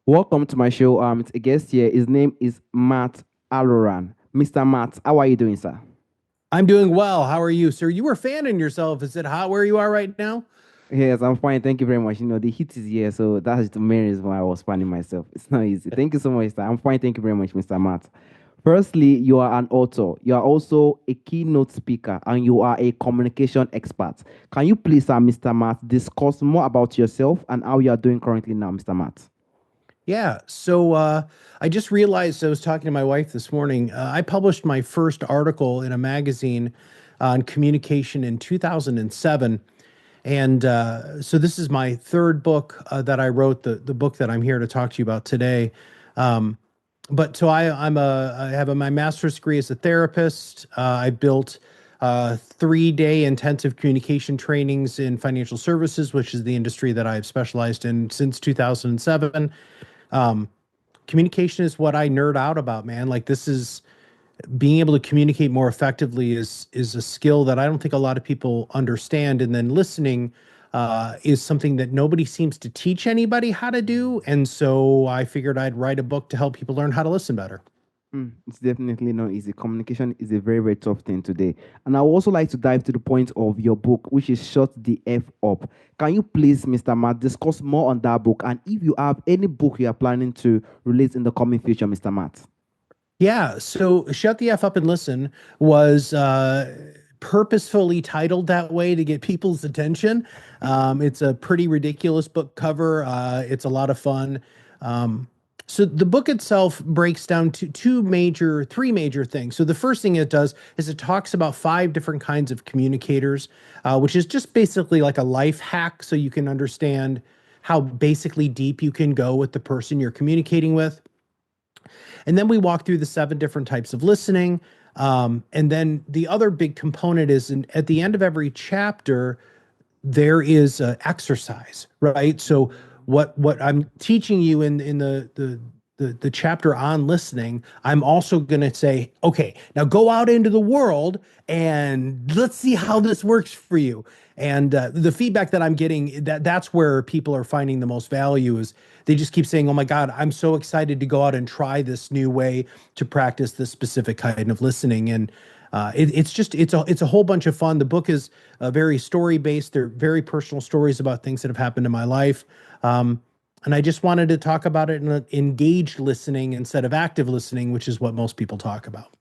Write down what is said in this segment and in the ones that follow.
Welcome to my show. It's a guest here. His name is Matt Aloran. Mr. Matt, how are you doing, sir? I'm doing well. How are you, sir? You were fanning yourself. Is it hot where you are right now? Yes, I'm fine. Thank you very much. The heat is here, so that's the main reason why I was fanning myself. It's not easy. Thank you so much, sir. I'm fine. Thank you very much, Mr. Matt. Firstly, you are an author. You are also a keynote speaker, and you are a communication expert. Can you please, Mr. Matt, discuss more about yourself and how you are doing currently now, Mr. Matt? Yeah. I just realized I was talking to my wife this morning. I published my first article in a magazine on communication in 2007. And so this is my third book that I wrote, the book that I'm here to talk to you about today. Um, I have my master's degree as a therapist. I built 3-day intensive communication trainings in financial services, which is the industry that I've specialized in since 2007. Um, Communication is what I nerd out about, man. Like this is being able to communicate more effectively is a skill that I don't think a lot of people understand. And then listening is something that nobody seems to teach anybody how to do. And so I figured I'd write a book to help people learn how to listen better. It's definitely not easy. Communication is a very, very tough thing today. And I would also like to dive to the point of your book, which is Shut the F Up. Can you please, Mr. Matt, discuss more on that book? And if you have any book you are planning to release in the coming future, Mr. Matt? Yeah. So Shut the F Up and Listen was purposefully titled that way to get people's attention. It's a pretty ridiculous book cover. It's a lot of fun. Um, so the book itself breaks down to three major things. So the first thing it does is it talks about 5 different kinds of communicators, which is just basically like a life hack so you can understand how basically deep you can go with the person you're communicating with. And then we walk through the 7 different types of listening. And then the other big component is at the end of every chapter, there is exercise, right? So what I'm teaching you in the chapter on listening, I'm also going to say, okay, now go out into the world and let's see how this works for you. And the feedback that I'm getting, that's where people are finding the most value is they just keep saying, "Oh my God, I'm so excited to go out and try this new way to practice this specific kind of listening." And it's a whole bunch of fun. The book is very story based. They're very personal stories about things that have happened in my life. And I just wanted to talk about it in engaged listening instead of active listening, which is what most people talk about.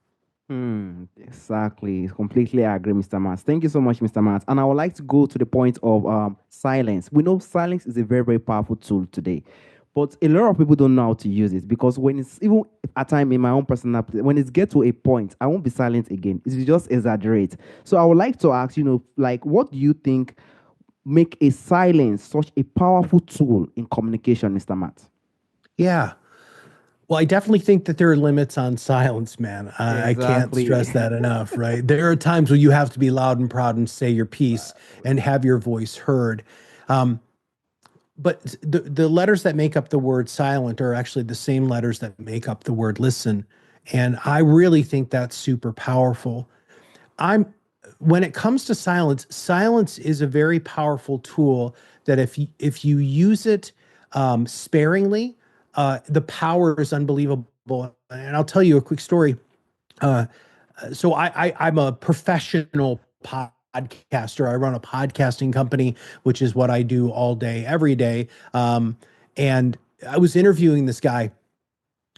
Exactly. Completely agree, Mr. Matt. Thank you so much, Mr. Matt. And I would like to go to the point of silence. We know silence is a very, very powerful tool today. But a lot of people don't know how to use it because when it's even at time in my own personal when it gets to a point, I won't be silent again. It will just exaggerate. So I would like to ask, like what do you think make a silence such a powerful tool in communication, Mr. Matt? Yeah. Well, I definitely think that there are limits on silence, man. I can't Exactly. stress that enough, right? There are times when you have to be loud and proud and say your piece and have your voice heard. Um, but the letters that make up the word silent are actually the same letters that make up the word listen. And I really think that's super powerful. I'm When it comes to silence, silence is a very powerful tool that if you use it sparingly, the power is unbelievable. And I'll tell you a quick story. Uh, I'm a professional podcaster. I run a podcasting company, which is what I do all day, every day. And I was interviewing this guy,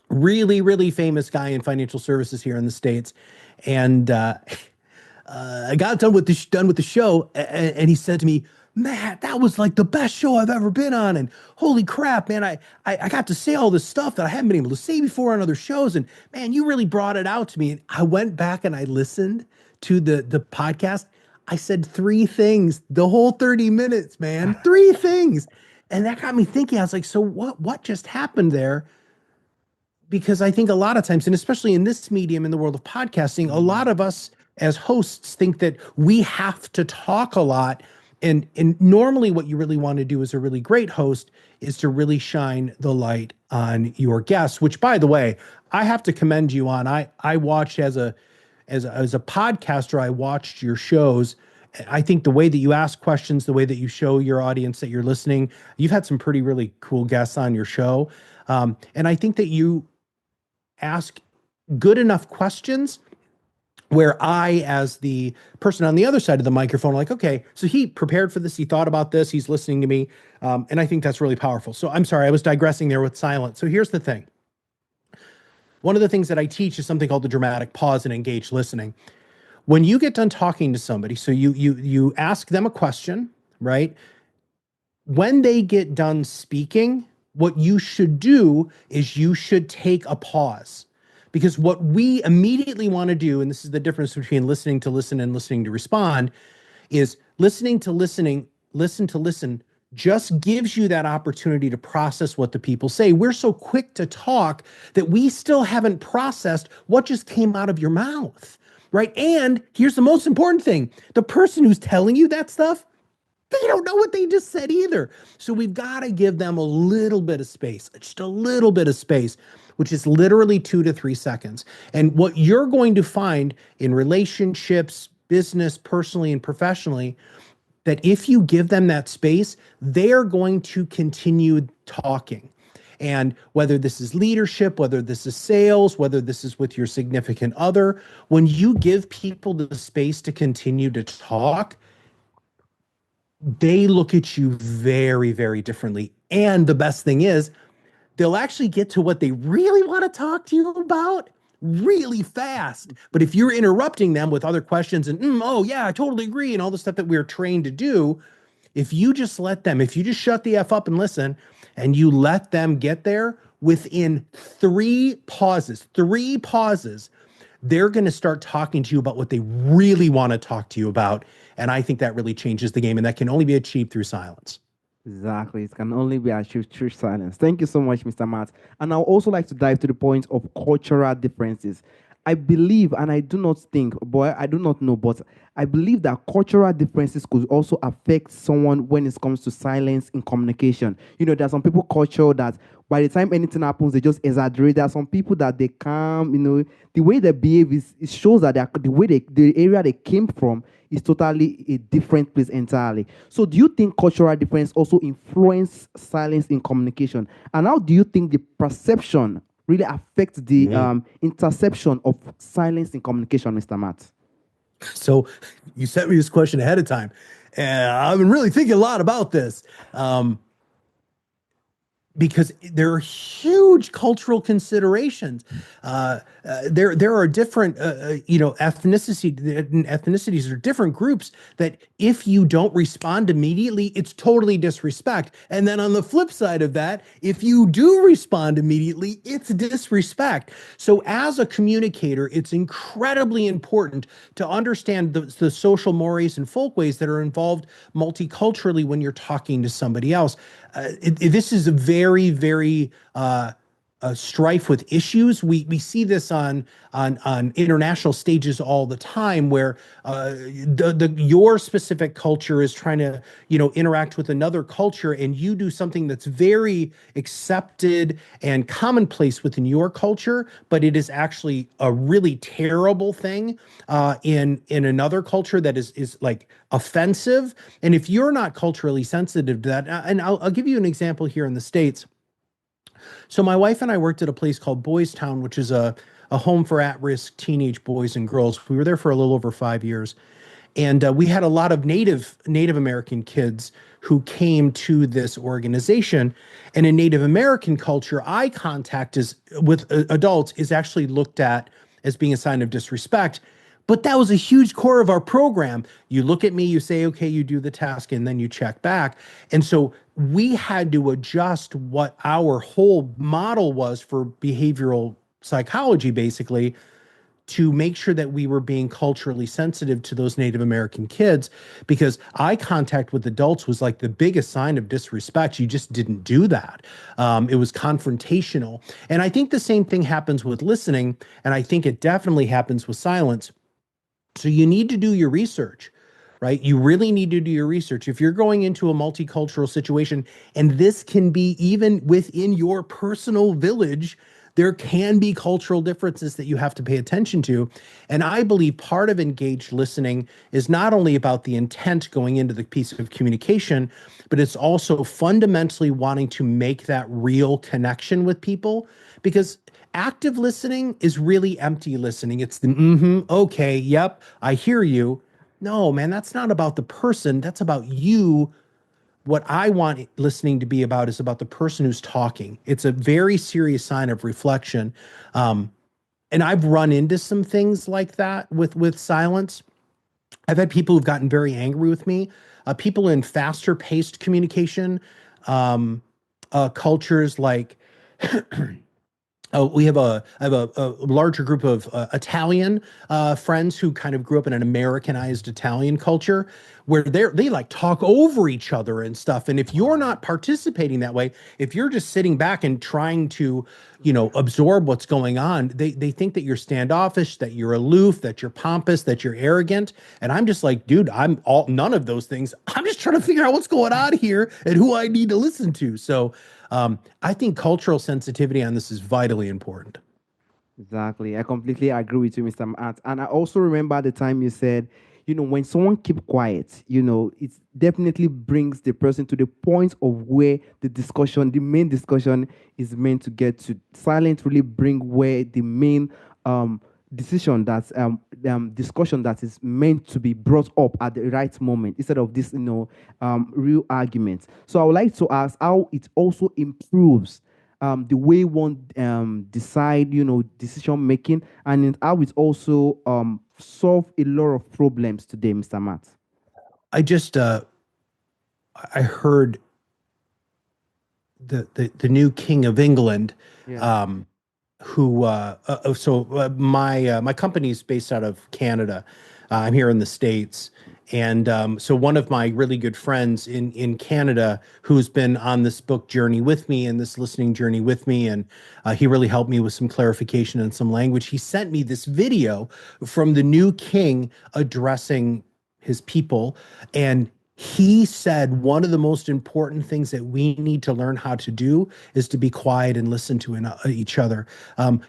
really, really famous guy in financial services here in the States. And I got done with the show, and he said to me, "Matt, that was like the best show I've ever been on, and holy crap, man, I got to say all this stuff that I haven't been able to say before on other shows, and man, you really brought it out to me." And I went back and I listened to the podcast. I said 3 things the whole 30 minutes, man, 3 things, and that got me thinking. I was like, so what just happened there? Because I think a lot of times, and especially in this medium, in the world of podcasting, a lot of us as hosts think that we have to talk a lot. And normally what you really want to do as a really great host is to really shine the light on your guests, which by the way, I have to commend you on. I watched as a podcaster, I watched your shows, I think the way that you ask questions, the way that you show your audience that you're listening, you've had some pretty really cool guests on your show. And I think that you ask good enough questions where I, as the person on the other side of the microphone, like, okay, so he prepared for this, he thought about this, he's listening to me. And I think that's really powerful. So I'm sorry, I was digressing there with silence. So here's the thing. One of the things that I teach is something called the dramatic pause and engaged listening. When you get done talking to somebody, so you ask them a question, right? When they get done speaking, what you should do is you should take a pause. Because what we immediately want to do, and this is the difference between listening to listen and listening to respond, is listening to listening, listen to listen just gives you that opportunity to process what the people say. We're so quick to talk that we still haven't processed what just came out of your mouth, right? And here's the most important thing. The person who's telling you that stuff, they don't know what they just said either. So we've got to give them a little bit of space, just a little bit of space, which is literally 2 to 3 seconds. And what you're going to find in relationships, business, personally, and professionally, that if you give them that space, they're going to continue talking. And whether this is leadership, whether this is sales, whether this is with your significant other, when you give people the space to continue to talk, they look at you very, very differently. And the best thing is, they'll actually get to what they really want to talk to you about really fast. But if you're interrupting them with other questions and, oh, yeah, I totally agree, and all the stuff that we're trained to do, if you just let them, if you just shut the F up and listen, and you let them get there within three pauses, they're going to start talking to you about what they really want to talk to you about. And I think that really changes the game. And that can only be achieved through silence. Exactly. It can only be achieved through silence. Thank you so much, Mr. Matt. And I'll also like to dive to the point of cultural differences. I believe, and I do not think, but I do not know, but I believe that cultural differences could also affect someone when it comes to silence in communication. You know, there's some people culture that by the time anything happens, they just exaggerate. There are some people that they calm, you know, the way they behave is it shows that the way the area they came from is totally a different place entirely. So do you think cultural difference also influence silence in communication? And how do you think the perception really affects the interception of silence in communication, Mr. Matt? So you sent me this question ahead of time, and I've been really thinking a lot about this. Because there are huge cultural considerations. There are different, ethnicities or different groups that if you don't respond immediately, it's totally disrespect. And then on the flip side of that, if you do respond immediately, it's disrespect. So as a communicator, it's incredibly important to understand the social mores and folkways that are involved multiculturally when you're talking to somebody else. This is a very, very strife with issues. We see this on international stages all the time, where your specific culture is trying to interact with another culture, and you do something that's very accepted and commonplace within your culture, but it is actually a really terrible thing in another culture that is like offensive. And if you're not culturally sensitive to that, and I'll give you an example here in the States. So my wife and I worked at a place called Boys Town, which is a home for at-risk teenage boys and girls. We were there for a little over 5 years. And we had a lot of Native American kids who came to this organization. And in Native American culture, eye contact with adults is actually looked at as being a sign of disrespect. But that was a huge core of our program. You look at me, you say, okay, you do the task, and then you check back. And so we had to adjust what our whole model was for behavioral psychology, basically, to make sure that we were being culturally sensitive to those Native American kids, because eye contact with adults was like the biggest sign of disrespect. You just didn't do that. It was confrontational. And I think the same thing happens with listening, and I think it definitely happens with silence. So you need to do your research, right? You really need to do your research. If you're going into a multicultural situation, and this can be even within your personal village, there can be cultural differences that you have to pay attention to. And I believe part of engaged listening is not only about the intent going into the piece of communication, but it's also fundamentally wanting to make that real connection with people, because active listening is really empty listening. It's the okay, yep, I hear you. No, man, that's not about the person. That's about you. What I want listening to be about is about the person who's talking. It's a very serious sign of reflection. Um, and I've run into some things like that with silence. I've had people who've gotten very angry with me. People in faster paced communication, cultures like I have a larger group of Italian friends who kind of grew up in an Americanized Italian culture where they like talk over each other and stuff. And if you're not participating that way, if you're just sitting back and trying to, absorb what's going on, they think that you're standoffish, that you're aloof, that you're pompous, that you're arrogant. And I'm just like, dude, I'm all none of those things. I'm just trying to figure out what's going on here and who I need to listen to. So I think cultural sensitivity on this is vitally important. Exactly. I completely agree with you, Mr. Matt. And I also remember the time you said, when someone keep quiet, it definitely brings the person to the point of where the main discussion is meant to get to. Silence really bring where the main decision that's discussion that is meant to be brought up at the right moment instead of this, real argument. So I would like to ask how it also improves the way one decide, decision making, and how it also solve a lot of problems today, Mr. Matt. I just I heard the new King of England, Yeah. um, who my company's based out of Canada. I'm here in the States, and so one of my really good friends in Canada, who's been on this book journey with me and this listening journey with me, and he really helped me with some clarification and some language. He sent me this video from the new king addressing his people, and he said one of the most important things that we need to learn how to do is to be quiet and listen to each other.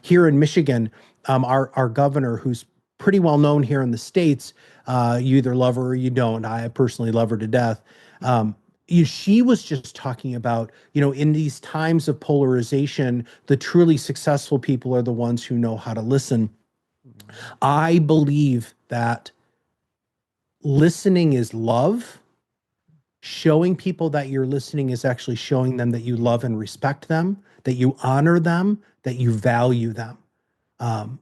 Here in Michigan, our governor, who's pretty well known here in the States, you either love her or you don't. I personally love her to death. She was just talking about, in these times of polarization, the truly successful people are the ones who know how to listen. I believe that listening is love. Showing people that you're listening is actually showing them that you love and respect them, that you honor them, that you value them. Um,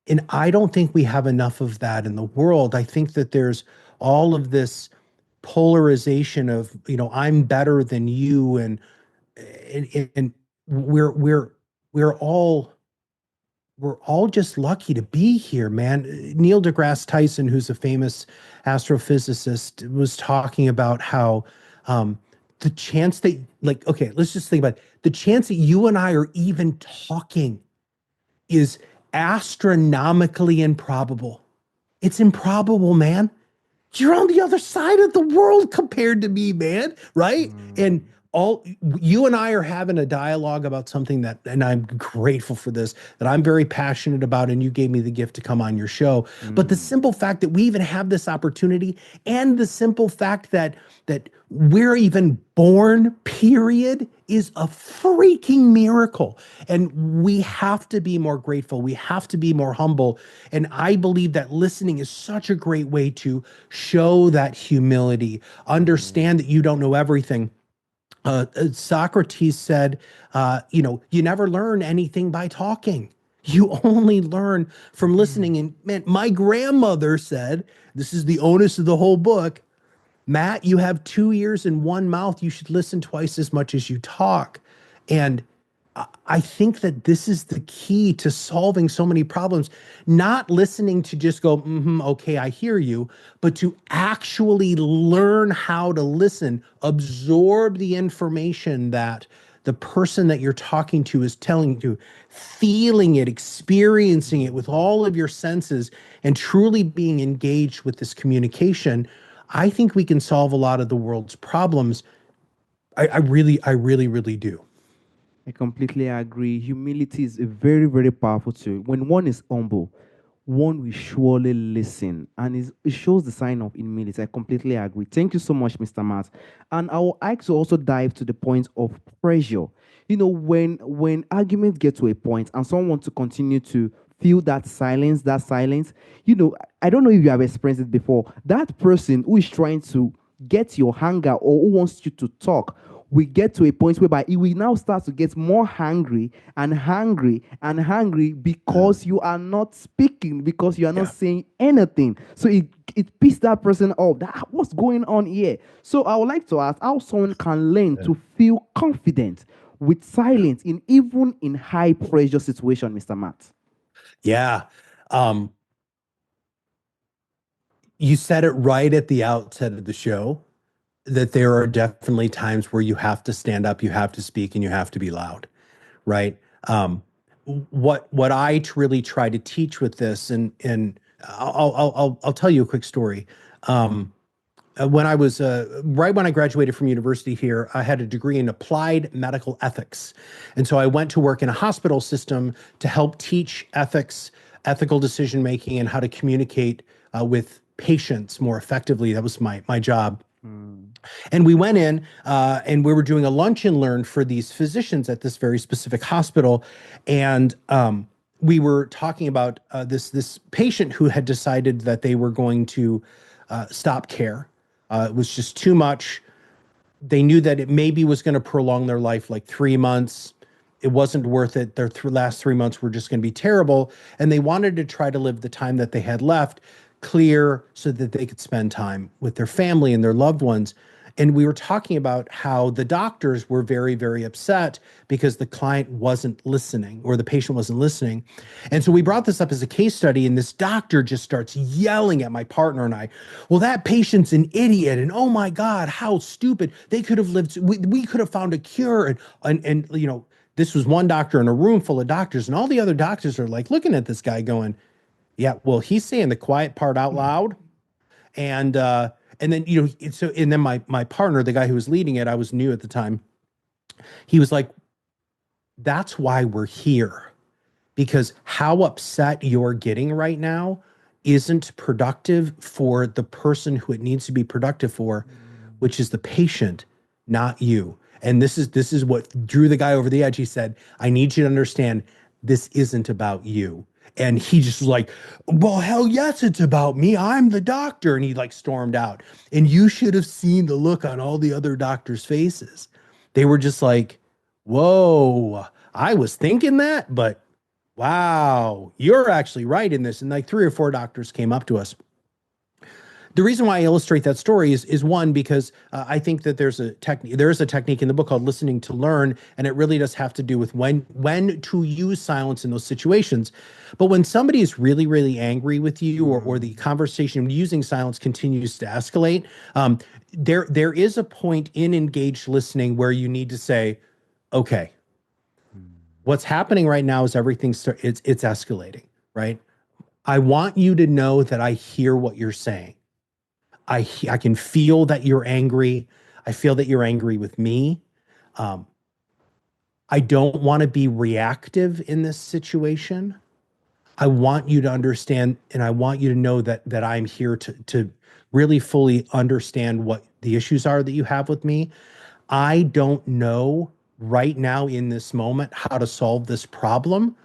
and I don't think we have enough of that in the world. I think that there's all of this polarization of, I'm better than you, and we're we're all we're all just lucky to be here, man. Neil deGrasse Tyson, who's a famous astrophysicist, was talking about how the chance that, like, okay, let's just think about it. The chance that you and I are even talking is astronomically improbable. It's improbable, man. You're on the other side of the world compared to me, man, right? Mm, And all you and I are having a dialogue about something that, and I'm grateful for this, that I'm very passionate about, and you gave me the gift to come on your show. But the mm, simple fact that we even have this opportunity, and the simple fact that we're even born, period, is a freaking miracle. And we have to be more grateful. We have to be more humble. And I believe that listening is such a great way to show that humility, mm, understand that you don't know everything. Socrates said, you never learn anything by talking. You only learn from mm, listening. And man, my grandmother said, this is the onus of the whole book. Matt, you have two ears and one mouth. You should listen twice as much as you talk. And I think that this is the key to solving so many problems. Not listening to just go, okay, I hear you, but to actually learn how to listen, absorb the information that the person that you're talking to is telling you, feeling it, experiencing it with mm. all of your senses, and truly being engaged with this communication. I think we can solve a lot of the world's problems. I really, really do. I completely agree. Humility is a very, very powerful tool. When one is humble, one will surely listen, and it shows the sign of humility. I completely agree. Thank you so much, Mr. Matt. And I would like to also dive to the point of pressure. When arguments get to a point and someone wants to continue to feel that silence, I don't know if you have experienced it before. That person who is trying to get your anger or who wants you to talk we get to a point whereby he will now start to get more hungry and hungry and hungry because you are not speaking, because you are not Yeah. saying anything. So it pisses that person off. What's going on here? So I would like to ask how someone can learn Yeah. to feel confident with silence in even in high pressure situation, Mr. Matt. Yeah. Um, you said it right at the outset of the show that there are definitely times where you have to stand up, you have to speak, and you have to be loud, right? Um, what I really try to teach with this, and I'll tell you a quick story. Um, when I was right when I graduated from university here, I had a degree in applied medical ethics, and so I went to work in a hospital system to help teach ethics, ethical decision making, and how to communicate with patients more effectively. That was my job. Mm. And we went in and we were doing a lunch and learn for these physicians at this very specific hospital. And we were talking about this patient who had decided that they were going to stop care. It was just too much. They knew that it maybe was going to prolong their life like 3 months. It wasn't worth it. Their last 3 months were just going to be terrible. And they wanted to try to live the time that they had left clear so that they could spend time with their family and their loved ones. And we were talking about how the doctors were very, very upset because the client wasn't listening or the patient wasn't listening. And so we brought this up as a case study, and this doctor just starts yelling at my partner and I, well, that patient's an idiot. And oh my God, how stupid. They could have lived, we could have found a cure. This was one doctor in a room full of doctors, and all the other doctors are like looking at this guy going, yeah, well, he's saying the quiet part out loud. And then and then my partner, the guy who was leading it, I was new at the time. He was like, "That's why we're here, because how upset you're getting right now isn't productive for the person who it needs to be productive for, which is the patient, not you." And this is what drew the guy over the edge. He said, "I need you to understand this isn't about you." And he just was like, "Well, hell yes, it's about me. I'm the doctor." And he like stormed out. And you should have seen the look on all the other doctors' faces. They were just like, "Whoa, I was thinking that, but wow, you're actually right in this." And like three or four doctors came up to us. The reason why I illustrate that story is one, because I think that there is a technique in the book called listening to learn, and it really does have to do with when to use silence in those situations. But when somebody is really, really angry with you, or the conversation using silence continues to escalate, there is a point in engaged listening where you need to say, okay, what's happening right now is it's escalating, right? I want you to know that I hear what you're saying. I can feel that you're angry. I feel that you're angry with me. Um, I don't want to be reactive in this situation. I want you to understand, and I want you to know that I'm here to really fully understand what the issues are that you have with me. I don't know right now in this moment how to solve this problem,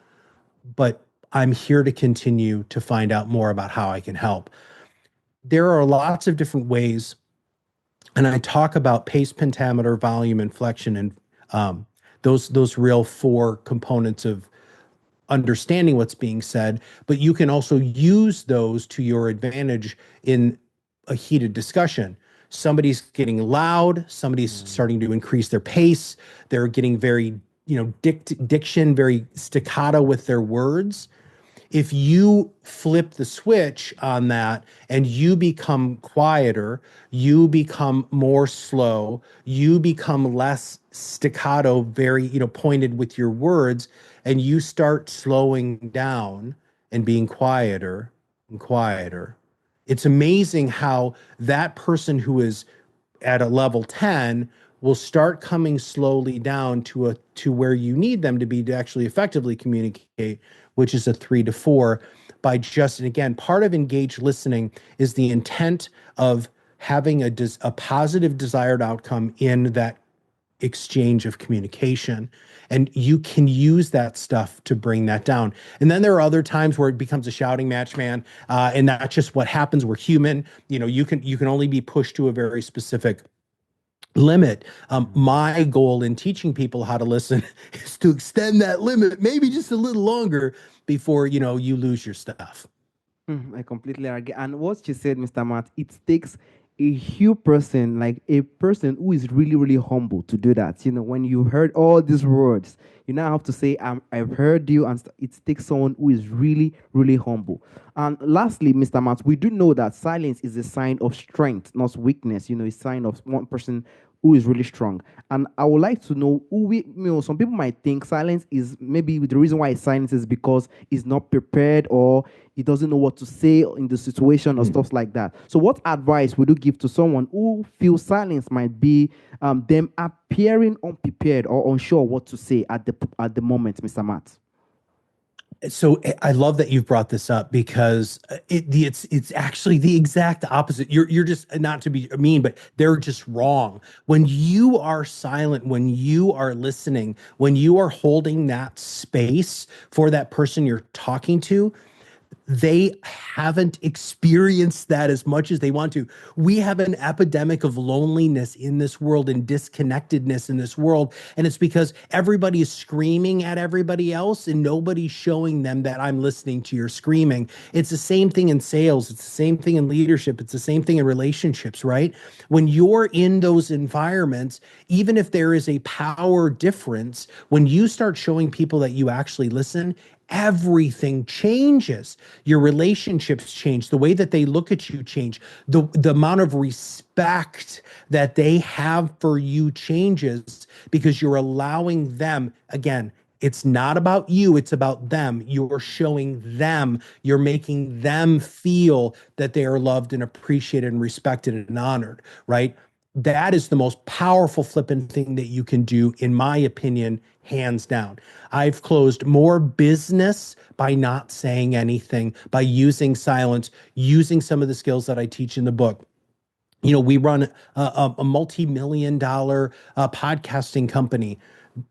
but I'm here to continue to find out more about how I can help. There are lots of different ways, and I talk about pace, pentameter, volume, inflection, and um, those real four components of understanding what's being said. But you can also use those to your advantage in a heated discussion. Somebody's getting loud, somebody's starting to increase their pace, they're getting very, diction, very staccato with their words. If you flip the switch on that and you become quieter, you become more slow, you become less staccato, very, pointed with your words, and you start slowing down and being quieter and quieter. It's amazing how that person who is at a level 10 will start coming slowly down to where you need them to be to actually effectively communicate, which is a 3 to 4 by just, and again, part of engaged listening is the intent of having a positive desired outcome in that exchange of communication. And you can use that stuff to bring that down. And then there are other times where it becomes a shouting match, man. And that's just what happens. We're human. You can only be pushed to a very specific limit. My goal in teaching people how to listen is to extend that limit, maybe just a little longer before you lose your stuff. I completely agree. And what you said, Mr. Matt, it takes a huge person, like a person who is really, really humble to do that. When you heard all these words, you now have to say, I've heard you. And it takes someone who is really, really humble. And lastly, Mr. Matt, we do know that silence is a sign of strength, not weakness. A sign of one person who is really strong. And I would like to know some people might think silence is maybe the reason why silence is because he's not prepared or he doesn't know what to say in the situation or stuff like that. So, what advice would you give to someone who feels silence might be them appearing unprepared or unsure what to say at the moment, Mr. Matt? So I love that you've brought this up because it's actually the exact opposite. You're just, not to be mean, but they're just wrong. When you are silent, when you are listening, when you are holding that space for that person you're talking to, they haven't experienced that as much as they want to. We have an epidemic of loneliness in this world and disconnectedness in this world. And it's because everybody is screaming at everybody else and nobody's showing them that I'm listening to your screaming. It's the same thing in sales. It's the same thing in leadership. It's the same thing in relationships, right? When you're in those environments, even if there is a power difference, when you start showing people that you actually listen, everything changes. Your relationships change. The way that they look at you change. The amount of respect that they have for you changes because you're allowing them, again, it's not about you, it's about them. You're showing them, you're making them feel that they are loved and appreciated and respected and honored, right? That is the most powerful flipping thing that you can do, in my opinion, hands down. I've closed more business by not saying anything, by using silence, using some of the skills that I teach in the book. We run a multi-million dollar podcasting company.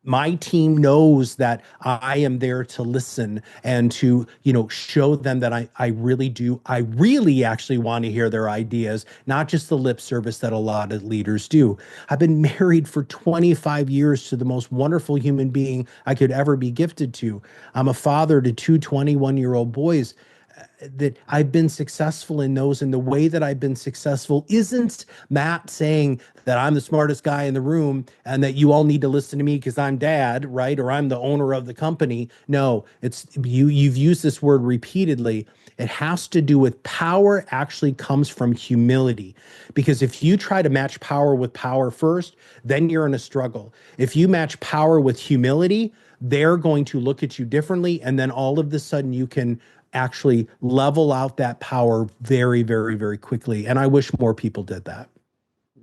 My team knows that I am there to listen and to, show them that I really do. I really actually want to hear their ideas, not just the lip service that a lot of leaders do. I've been married for 25 years to the most wonderful human being I could ever be gifted to. I'm a father to two 21-year-old boys that I've been successful in those. And the way that I've been successful isn't Matt saying that I'm the smartest guy in the room and that you all need to listen to me because I'm dad, right? Or I'm the owner of the company. No, it's you've used this word repeatedly. It has to do with power actually comes from humility. Because if you try to match power with power first, then you're in a struggle. If you match power with humility, they're going to look at you differently. And then all of a sudden you can actually level out that power very, very, very quickly. And I wish more people did that.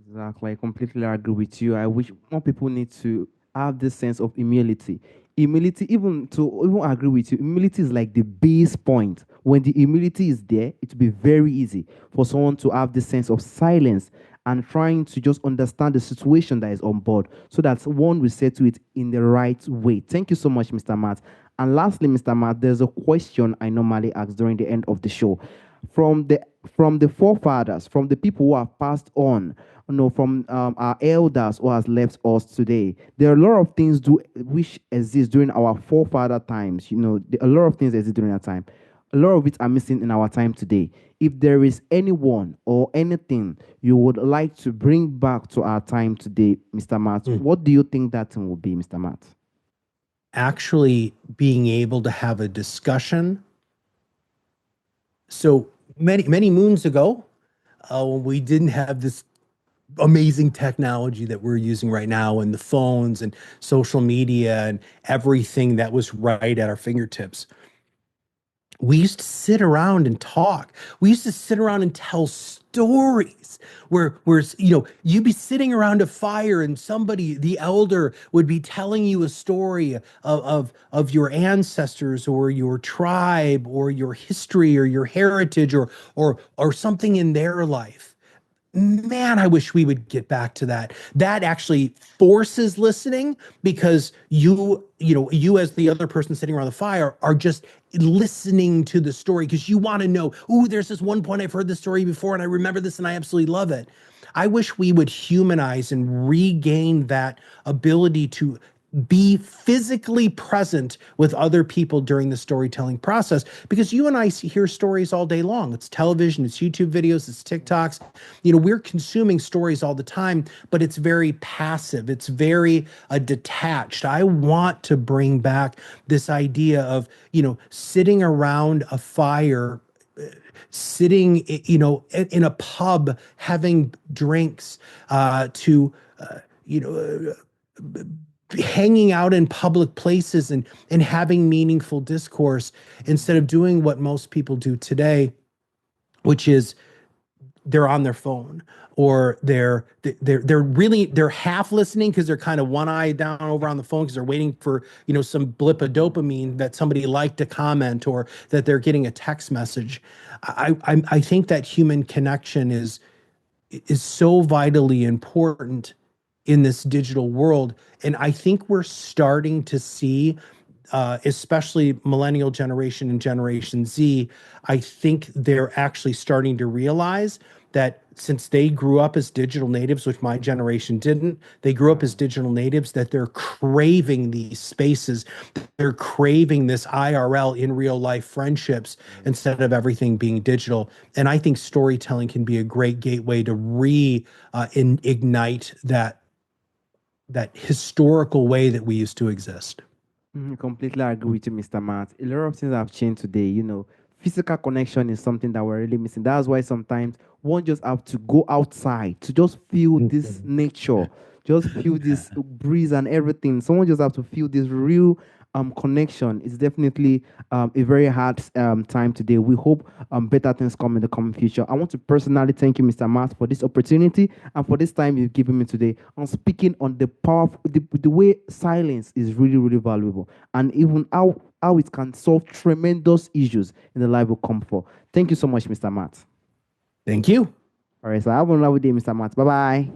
Exactly. I completely agree with you. I wish more people need to have this sense of humility. Humility, even agree with you, humility is like the base point. When the humility is there, it will be very easy for someone to have this sense of silence and trying to just understand the situation that is on board so that one will say to it in the right way. Thank you so much, Mr. Matt. And lastly, Mr. Matt, there's a question I normally ask during the end of the show. From the forefathers, from the people who have passed on, from our elders who has left us today, there are a lot of things do which exist during our forefather times. A lot of things exist during that time. A lot of it are missing in our time today. If there is anyone or anything you would like to bring back to our time today, Mr. Matt, what do you think that thing will be, Mr. Matt? Actually being able to have a discussion. So many moons ago, when we didn't have this amazing technology that we're using right now, and the phones and social media and everything that was right at our fingertips, We used to sit around and talk. We used to sit around and tell stories where you'd be sitting around a fire and somebody, the elder, would be telling you a story of your ancestors or your tribe or your history or your heritage or something in their life. Man, I wish we would get back to that. That actually forces listening because you as the other person sitting around the fire are just listening to the story because you want to know, ooh, there's this one point I've heard this story before and I remember this and I absolutely love it. I wish we would humanize and regain that ability to be physically present with other people during the storytelling process because you and I hear stories all day long. It's television, it's YouTube videos, it's TikToks. We're consuming stories all the time, but it's very passive. It's very detached. I want to bring back this idea of, sitting around a fire, sitting, in a pub, having drinks, to, you know, hanging out in public places and having meaningful discourse instead of doing what most people do today, which is they're on their phone or they're half listening because they're kind of one eye down over on the phone because they're waiting for some blip of dopamine that somebody liked a comment or that they're getting a text message. I think that human connection is so vitally important in this digital world. And I think we're starting to see, especially millennial generation and Generation Z, I think they're actually starting to realize that since they grew up as digital natives, which my generation didn't, they grew up as digital natives, that they're craving these spaces. They're craving this IRL in real life friendships instead of everything being digital. And I think storytelling can be a great gateway to ignite that historical way that we used to exist. Completely agree with you, Mr. Matt. A lot of things have changed today. Physical connection is something that we're really missing. That's why sometimes one just have to go outside to just feel this nature, just feel this breeze and everything. Someone just have to feel this real connection. It's definitely a very hard time today. We hope better things come in the coming future. I want to personally thank you, Mr. Matt, for this opportunity and for this time you've given me today on speaking on the power, the way silence is really, really valuable, and even how it can solve tremendous issues in the life of comfort. Thank you so much, Mr. Matt. Thank you. All right, so have a lovely day, Mr. Matt. Bye bye.